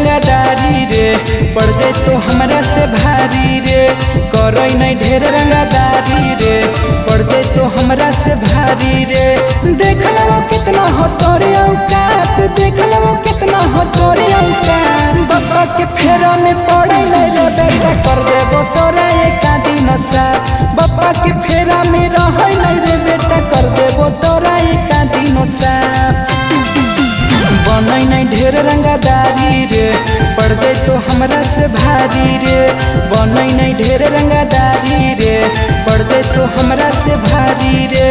रंगादारी रे, पड़ जाए तो हमरा से भारी रे। करई नहीं ढेर रंगादारी रे, पड़ जाए तो हमरा से भारी रे। देख लो कितना हो तोरे औकात, देख लो कितना हो तोरे औकात। बाबा के फेरा में पड़े नहीं रे बेटा, कर देबो तोरा एक दिन साथ। बाबा के फेरा में रह नहीं रे बेटा, कर देबो तोरा एक दिन साथ। बनई नहीं ढेर रंगादारी रे, पड़ जाए तो हमरा से भारी रे। बनई नहीं ढेर रंगादारी रे, पड़ जाए तो हमरा से भारी रे।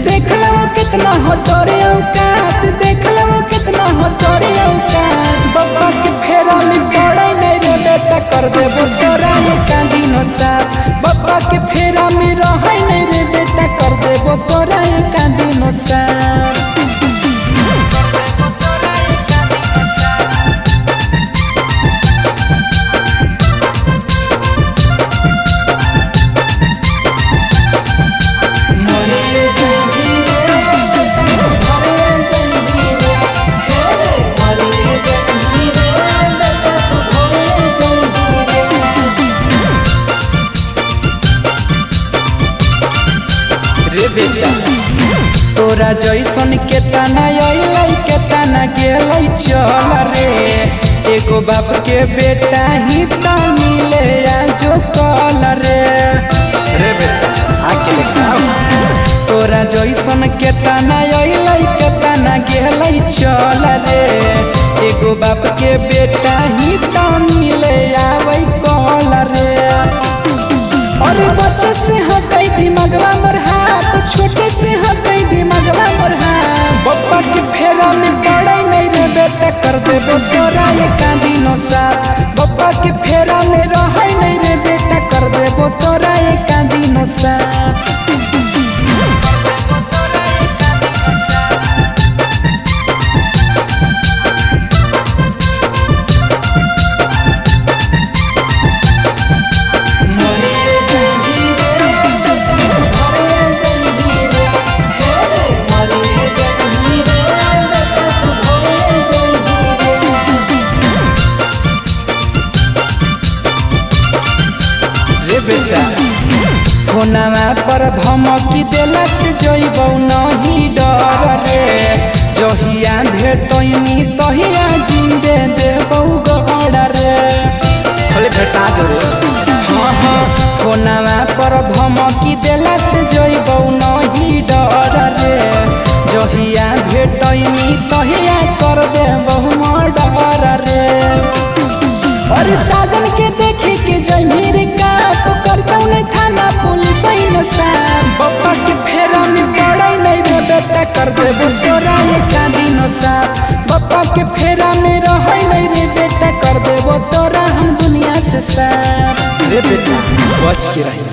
देख लो कितना हो तोरे औकात, देख लो कितना हो तोरे औकात। बाबा के फेरा में पड़े नहीं रे बेटा, कर देबो तोरा एक दिन साथ। बाबा के फेरा में रह नहीं रे बेटा, कर देबो तोरा एक दिन साथ। तोरा जैसन केतना अइलै केतना गेलै चल रे। एगो बाप के बेटा ही त मिले आजो कल रे। आके देखाओ तोरा जैसन केतना अइलै केतना गेलै चल रे। एगो बाप के बेटा ही त मिले आबै कल रे। और बच्चे से हटै दिमागवा मोर हाथ, छोटे से हटै दिमागवा मोर हाथ। बाबा के फेरा में पड़ै नहीं रे बेटा, कर देबो तोरा एक दिन साथ। बाबा के फेरा में रहै नहीं रे बेटा, कर देबो तोरा एक दिन साथ। फोनवा पर धमकी देला से जइबौ नहीं डर रे। जहिया भेटैनी तहिया जिंदे देबौ गड़ रे। खले भेटा जरे हाँ हाँ। फोनवा पर धमकी देला से जइबौ नहीं डर रे। जहिया भेटैनी तहिया कर देबौ मर्डर रे। और साजन के देखे के जइमी रे का तो करतौ नहीं थाना पुलिस न साथ। बाबा के फेरा में पड़ै नहीं रे बेटा, कर देबो तोरा एक दिन साथ। बाबा के फेरा में रहै नहीं रे बेटा, कर देबो तोरा हम दुनिया से साथ। रे बेटा बच के रही।